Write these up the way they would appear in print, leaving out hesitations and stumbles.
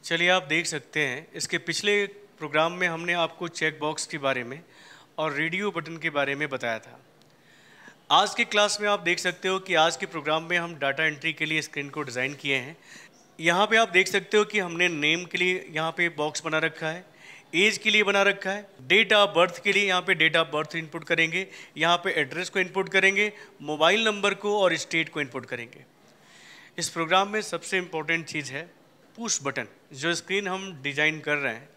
चलिए आप देख सकते हैं इसके पिछले प्रोग्राम में हमने आपको चेक बॉक्स के बारे में और रेडियो बटन के बारे में बताया था। आज की क्लास में आप देख सकते हो कि आज के प्रोग्राम में हम डाटा एंट्री के लिए स्क्रीन को डिज़ाइन किए हैं। यहाँ पे आप देख सकते हो कि हमने नेम के लिए यहाँ पे बॉक्स बना रखा है, एज के लिए बना रखा है, डेट ऑफ बर्थ के लिए यहाँ पे डेट ऑफ बर्थ इनपुट करेंगे, यहाँ पे एड्रेस को इनपुट करेंगे, मोबाइल नंबर को और स्टेट को इनपुट करेंगे। इस प्रोग्राम में सबसे इम्पोर्टेंट चीज़ है पुश बटन। जो स्क्रीन हम डिज़ाइन कर रहे हैं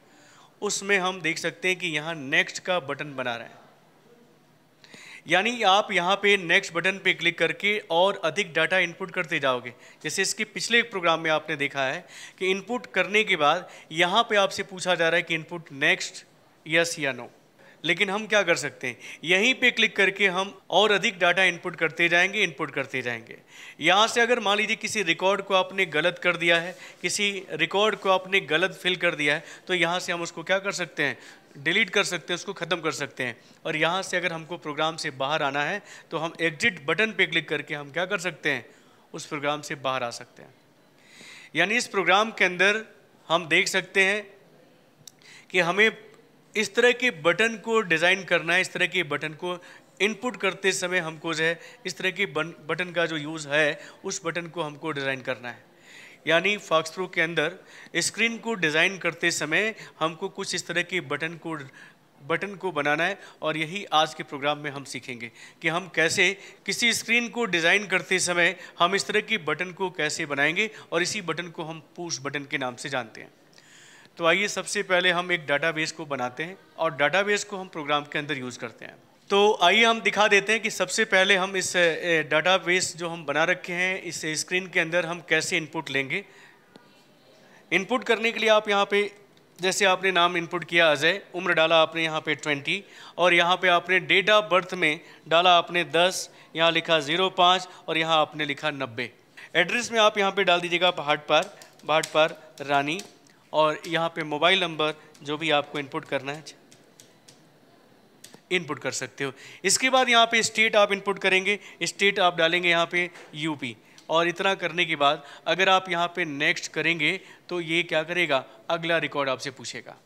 उसमें हम देख सकते हैं कि यहाँ नेक्स्ट का बटन बना रहे हैं, यानी आप यहाँ पे नेक्स्ट बटन पे क्लिक करके और अधिक डाटा इनपुट करते जाओगे। जैसे इसके पिछले प्रोग्राम में आपने देखा है कि इनपुट करने के बाद यहाँ पे आपसे पूछा जा रहा है कि इनपुट नेक्स्ट यस या नो, लेकिन हम क्या कर सकते हैं, यहीं पे क्लिक करके हम और अधिक डाटा इनपुट करते जाएंगे। यहाँ से अगर मान लीजिए किसी रिकॉर्ड को आपने गलत कर दिया है, किसी रिकॉर्ड को आपने गलत फिल कर दिया है, तो यहाँ से हम उसको क्या कर सकते हैं, डिलीट कर सकते हैं, उसको ख़त्म कर सकते हैं। और यहाँ से अगर हमको प्रोग्राम से बाहर आना है तो हम एग्जिट बटन पे क्लिक करके हम क्या कर सकते हैं, उस प्रोग्राम से बाहर आ सकते हैं। यानी इस प्रोग्राम के अंदर हम देख सकते हैं कि हमें इस तरह के बटन को डिज़ाइन करना है, इस तरह के बटन को इनपुट करते समय हमको जो है इस तरह के बटन का जो यूज़ है उस बटन को हमको डिज़ाइन करना है। यानी फॉक्स प्रो के अंदर स्क्रीन को डिज़ाइन करते समय हमको कुछ इस तरह के बटन को बनाना है, और यही आज के प्रोग्राम में हम सीखेंगे कि हम कैसे किसी स्क्रीन को डिज़ाइन करते समय हम इस तरह की बटन को कैसे बनाएंगे, और इसी बटन को हम पुश बटन के नाम से जानते हैं। तो आइए सबसे पहले हम एक डाटाबेस को बनाते हैं और डाटाबेस को हम प्रोग्राम के अंदर यूज़ करते हैं। तो आइए हम दिखा देते हैं कि सबसे पहले हम इस डाटाबेस जो हम बना रखे हैं इस स्क्रीन के अंदर हम कैसे इनपुट लेंगे। इनपुट करने के लिए आप यहाँ पे जैसे आपने नाम इनपुट किया अजय, उम्र डाला आपने यहाँ पे 20, और यहाँ पे आपने डेट ऑफ बर्थ में डाला आपने 10, यहाँ लिखा 05 और यहाँ आपने लिखा 90। एड्रेस में आप यहाँ पे डाल दीजिएगा भाटपार रानी, और यहाँ पे मोबाइल नंबर जो भी आपको इनपुट करना है इनपुट कर सकते हो। इसके बाद यहाँ पे स्टेट आप इनपुट करेंगे, स्टेट आप डालेंगे यहाँ पे यूपी, और इतना करने के बाद अगर आप यहाँ पे नेक्स्ट करेंगे तो ये क्या करेगा, अगला रिकॉर्ड आपसे पूछेगा।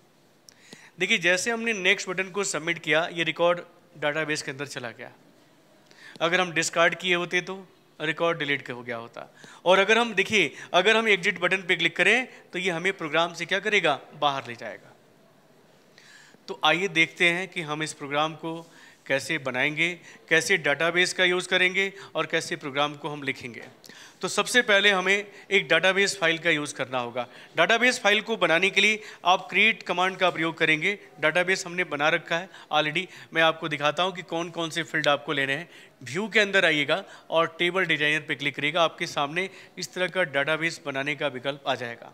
देखिए जैसे हमने नेक्स्ट बटन को सबमिट किया ये रिकॉर्ड डाटाबेस के अंदर चला गया। अगर हम डिस्कार्ड किए होते तो रिकॉर्ड डिलीट हो गया होता। और अगर हम देखिए अगर हम एग्जिट बटन पे क्लिक करें तो ये हमें प्रोग्राम से क्या करेगा, बाहर ले जाएगा। तो आइए देखते हैं कि हम इस प्रोग्राम को कैसे बनाएंगे, कैसे डाटाबेस का यूज़ करेंगे और कैसे प्रोग्राम को हम लिखेंगे। तो सबसे पहले हमें एक डाटाबेस फाइल का यूज़ करना होगा। डाटाबेस फाइल को बनाने के लिए आप क्रिएट कमांड का प्रयोग करेंगे। डाटाबेस हमने बना रखा है ऑलरेडी, मैं आपको दिखाता हूं कि कौन कौन से फील्ड आपको लेने हैं। व्यू के अंदर आइएगा और टेबल डिजाइनर पे क्लिक करिएगा, आपके सामने इस तरह का डाटाबेस बनाने का विकल्प आ जाएगा।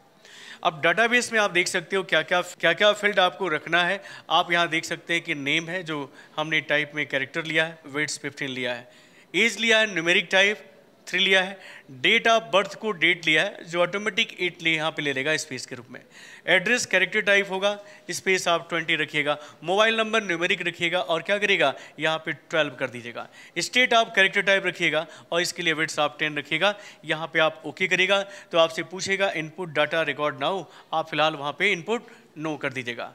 अब डाटाबेस में आप देख सकते हो क्या क्या फील्ड आपको रखना है। आप यहाँ देख सकते हैं कि नेम है जो हमने टाइप में कैरेक्टर लिया है, वेट्स 15 लिया है, एज लिया है न्यूमेरिक टाइप 3 लिया है, डेट ऑफ बर्थ को डेट लिया है जो ऑटोमेटिक 8 ले यहाँ पे ले लेगा स्पेस के रूप में। एड्रेस कैरेक्टर टाइप होगा, स्पेस आप 20 रखिएगा, मोबाइल नंबर न्यूमेरिक रखिएगा और क्या करेगा यहाँ पे 12 कर दीजिएगा। स्टेट आप कैरेक्टर टाइप रखिएगा और इसके लिए वेट्स आप 10 रखिएगा। यहाँ पे आप ओके करिएगा तो आपसे पूछेगा इनपुट डाटा रिकॉर्ड नाउ, आप फिलहाल वहाँ पे इनपुट नो कर दीजिएगा।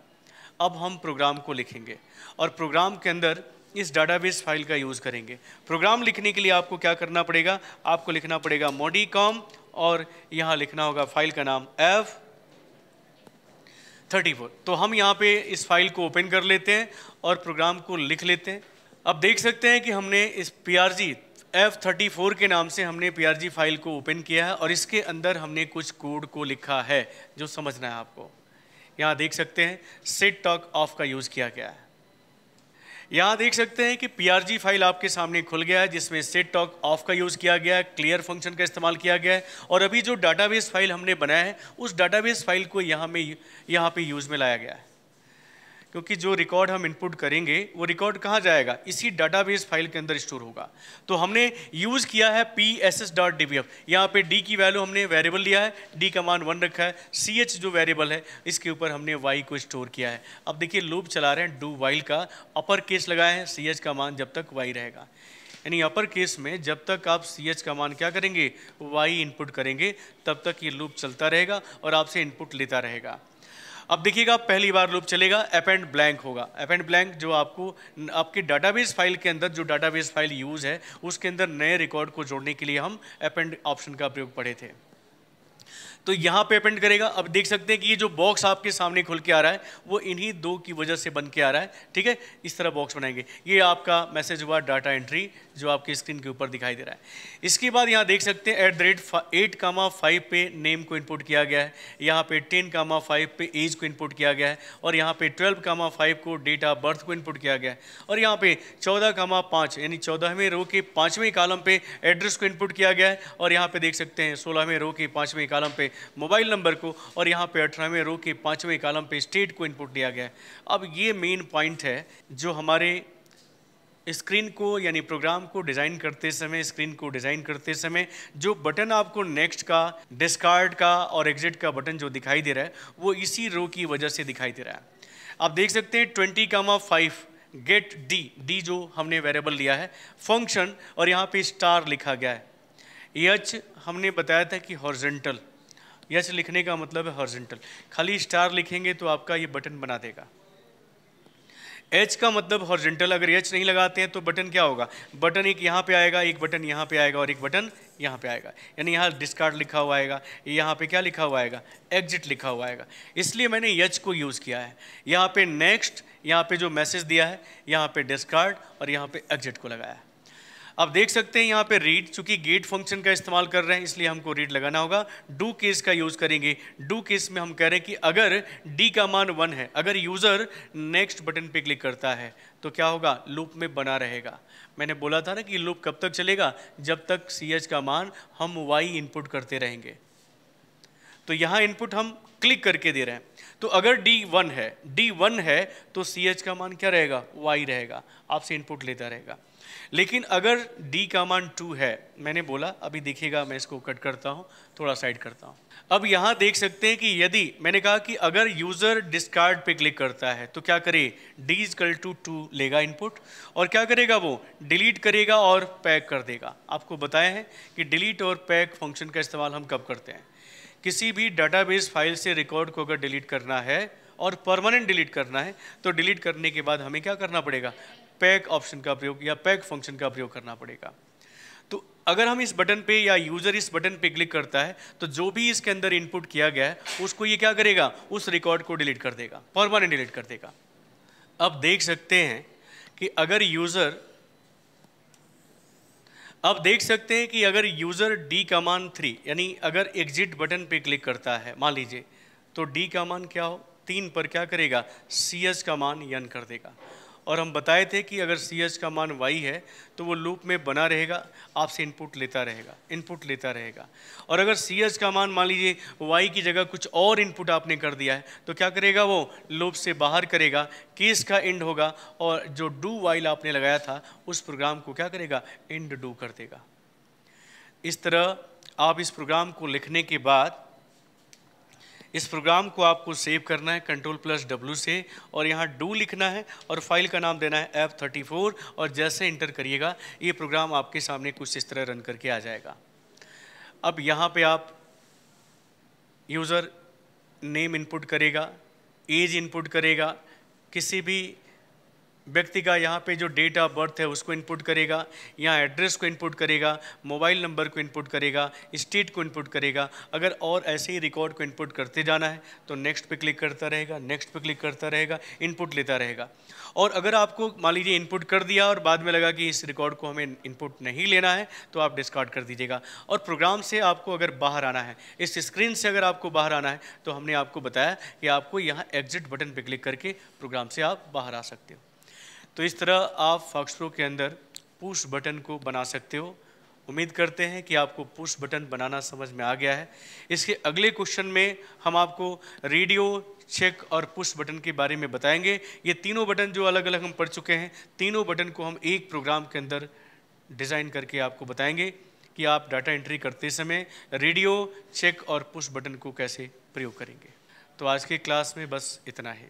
अब हम प्रोग्राम को लिखेंगे और प्रोग्राम के अंदर इस डाटाबेस फाइल का यूज़ करेंगे। प्रोग्राम लिखने के लिए आपको क्या करना पड़ेगा, आपको लिखना पड़ेगा modicom और यहाँ लिखना होगा फाइल का नाम F34। तो हम यहाँ पे इस फाइल को ओपन कर लेते हैं और प्रोग्राम को लिख लेते हैं। अब देख सकते हैं कि हमने इस PRG F34 के नाम से हमने PRG फाइल को ओपन किया है और इसके अंदर हमने कुछ कोड को लिखा है जो समझना है आपको। यहाँ देख सकते हैं सेट टॉक ऑफ का यूज़ किया गया है। यहाँ देख सकते हैं कि PRG फाइल आपके सामने खुल गया है जिसमें सेट टॉक ऑफ का यूज़ किया गया है, क्लियर फंक्शन का इस्तेमाल किया गया है, और अभी जो डाटाबेस फाइल हमने बनाया है उस डाटाबेस फाइल को यहाँ पे यूज़ में लाया गया है। क्योंकि जो रिकॉर्ड हम इनपुट करेंगे वो रिकॉर्ड कहाँ जाएगा, इसी डाटाबेस फाइल के अंदर स्टोर होगा। तो हमने यूज़ किया है pss.dbf। यहाँ पे d की वैल्यू हमने वेरिएबल लिया है, d का मान 1 रखा है, ch जो वेरिएबल है इसके ऊपर हमने y को स्टोर किया है। अब देखिए लूप चला रहे हैं डू वाइल का, अपर केस लगाए हैं, ch का मान जब तक y रहेगा। यानी अपर केस में जब तक आप CH का मान क्या करेंगे, Y इनपुट करेंगे, तब तक ये लूप चलता रहेगा और आपसे इनपुट लेता रहेगा। अब देखिएगा, पहली बार लूप चलेगा, अपेंड ब्लैंक होगा। अपेंड ब्लैंक जो आपको आपकी डाटाबेस फाइल के अंदर, जो डाटाबेस फाइल यूज़ है उसके अंदर नए रिकॉर्ड को जोड़ने के लिए हम अपेंड ऑप्शन का प्रयोग पढ़े थे। तो यहाँ पे अपेंड करेगा। अब देख सकते हैं कि ये जो बॉक्स आपके सामने खुल के आ रहा है वो इन्हीं दो की वजह से बन के आ रहा है, ठीक है। इस तरह बॉक्स बनाएंगे। ये आपका मैसेज हुआ डाटा एंट्री जो आपकी स्क्रीन के ऊपर दिखाई दे रहा है। इसके बाद यहाँ देख सकते हैं @8,5 पे नेम को इनपुट किया गया है, यहाँ पे 10,5 पे एज को इनपुट किया गया है, और यहाँ पे 12,5 को डेट ऑफ बर्थ को इनपुट किया गया है, और यहाँ पे 14,5 यानी 14वें रो के 5वें कॉलम पे एड्रेस को इनपुट किया गया है, और यहाँ पे देख सकते हैं 16वें रो के 5वें कॉलम पे मोबाइल नंबर को, और यहाँ पे 18वें रो के 5वें कॉलम पे स्टेट को इनपुट दिया गया है। अब ये मेन पॉइंट है जो हमारे स्क्रीन को यानी प्रोग्राम को डिज़ाइन करते समय, स्क्रीन को डिज़ाइन करते समय जो बटन आपको नेक्स्ट का, डिस्कार्ड का और एग्जिट का बटन जो दिखाई दे रहा है वो इसी रो की वजह से दिखाई दे रहा है। आप देख सकते हैं 20,5 गेट डी जो हमने वेरिएबल लिया है फंक्शन, और यहाँ पे स्टार लिखा गया है। एच हमने बताया था कि हॉरिजॉन्टल, एच लिखने का मतलब है हॉरिजॉन्टल, खाली स्टार लिखेंगे तो आपका ये बटन बना देगा। एच का मतलब हॉरिजॉन्टल, अगर एच नहीं लगाते हैं तो बटन क्या होगा, बटन एक यहाँ पे आएगा, एक बटन यहाँ पे आएगा और एक बटन यहाँ पे आएगा। यानी यहाँ डिस्कार्ड लिखा हुआ आएगा, यहाँ पे क्या लिखा हुआ आएगा, एग्जिट लिखा हुआ आएगा। इसलिए मैंने एच को यूज़ किया है। यहाँ पे नेक्स्ट, यहाँ पे जो मैसेज दिया है, यहाँ पे डिस्कार्ड और यहाँ पे एग्जिट को लगाया है। अब देख सकते हैं यहाँ पे रीड, चूंकि गेट फंक्शन का इस्तेमाल कर रहे हैं इसलिए हमको रीड लगाना होगा। डू केस का यूज़ करेंगे। डू केस में हम कह रहे हैं कि अगर डी का मान 1 है, अगर यूज़र नेक्स्ट बटन पे क्लिक करता है तो क्या होगा, लूप में बना रहेगा। मैंने बोला था ना कि लूप कब तक चलेगा, जब तक CH का मान हम Y इनपुट करते रहेंगे। तो यहाँ इनपुट हम क्लिक करके दे रहे हैं, तो अगर D1 है तो CH का मान क्या रहेगा, Y रहेगा, आपसे इनपुट लेता रहेगा। लेकिन अगर D का मान 2 है, मैंने बोला अभी देखिएगा, मैं इसको कट करता हूँ, थोड़ा साइड करता हूँ। अब यहाँ देख सकते हैं कि यदि मैंने कहा कि अगर यूज़र डिस्कार्ड पे क्लिक करता है तो क्या करे, D=2 लेगा इनपुट, और क्या करेगा, वो डिलीट करेगा और पैक कर देगा। आपको बताया है कि डिलीट और पैक फंक्शन का इस्तेमाल हम कब करते हैं, किसी भी डाटाबेस फाइल से रिकॉर्ड को अगर डिलीट करना है और परमानेंट डिलीट करना है तो डिलीट करने के बाद हमें क्या करना पड़ेगा, पैक ऑप्शन का प्रयोग या पैक फंक्शन का प्रयोग करना पड़ेगा। तो अगर हम इस बटन पे या यूज़र इस बटन पे क्लिक करता है तो जो भी इसके अंदर इनपुट किया गया है उसको ये क्या करेगा, उस रिकॉर्ड को डिलीट कर देगा, परमानेंट डिलीट कर देगा। अब देख सकते हैं कि अगर यूज़र D का मान 3 यानी अगर एग्जिट बटन पे क्लिक करता है मान लीजिए, तो D का मान क्या हो, 3 पर क्या करेगा, CH का मान n कर देगा। और हम बताए थे कि अगर CH का मान Y है तो वो लूप में बना रहेगा, आपसे इनपुट लेता रहेगा। और अगर CH का मान मान लीजिए Y की जगह कुछ और इनपुट आपने कर दिया है तो क्या करेगा, वो लूप से बाहर करेगा, केस का एंड होगा और जो डू वाइल आपने लगाया था उस प्रोग्राम को क्या करेगा, एंड डू कर देगा। इस तरह आप इस प्रोग्राम को लिखने के बाद इस प्रोग्राम को आपको सेव करना है Ctrl+W से, और यहाँ डू लिखना है और फाइल का नाम देना है F34, और जैसे इंटर करिएगा ये प्रोग्राम आपके सामने कुछ इस तरह रन करके आ जाएगा। अब यहाँ पे आप यूज़र नेम इनपुट करेगा, एज इनपुट करेगा, किसी भी व्यक्ति का यहाँ पे जो डेट ऑफ बर्थ है उसको इनपुट करेगा, यहाँ एड्रेस को इनपुट करेगा, मोबाइल नंबर को इनपुट करेगा, स्टेट को इनपुट करेगा। अगर और ऐसे ही रिकॉर्ड को इनपुट करते जाना है तो नेक्स्ट पे क्लिक करता रहेगा, नेक्स्ट पे क्लिक करता रहेगा, इनपुट लेता रहेगा। और अगर आपको मान लीजिए इनपुट कर दिया और बाद में लगा कि इस रिकॉर्ड को हमें इनपुट नहीं लेना है तो आप डिस्कार्ड कर दीजिएगा। और प्रोग्राम से आपको अगर बाहर आना है, इस स्क्रीन से अगर आपको बाहर आना है तो हमने आपको बताया कि आपको यहाँ एग्जिट बटन पर क्लिक करके प्रोग्राम से आप बाहर आ सकते हो। तो इस तरह आप फॉक्सप्रो के अंदर पुश बटन को बना सकते हो। उम्मीद करते हैं कि आपको पुश बटन बनाना समझ में आ गया है। इसके अगले क्वेश्चन में हम आपको रेडियो, चेक और पुश बटन के बारे में बताएंगे। ये तीनों बटन जो अलग अलग हम पढ़ चुके हैं, तीनों बटन को हम एक प्रोग्राम के अंदर डिज़ाइन करके आपको बताएंगे कि आप डाटा एंट्री करते समय रेडियो, चेक और पुश बटन को कैसे प्रयोग करेंगे। तो आज के क्लास में बस इतना ही।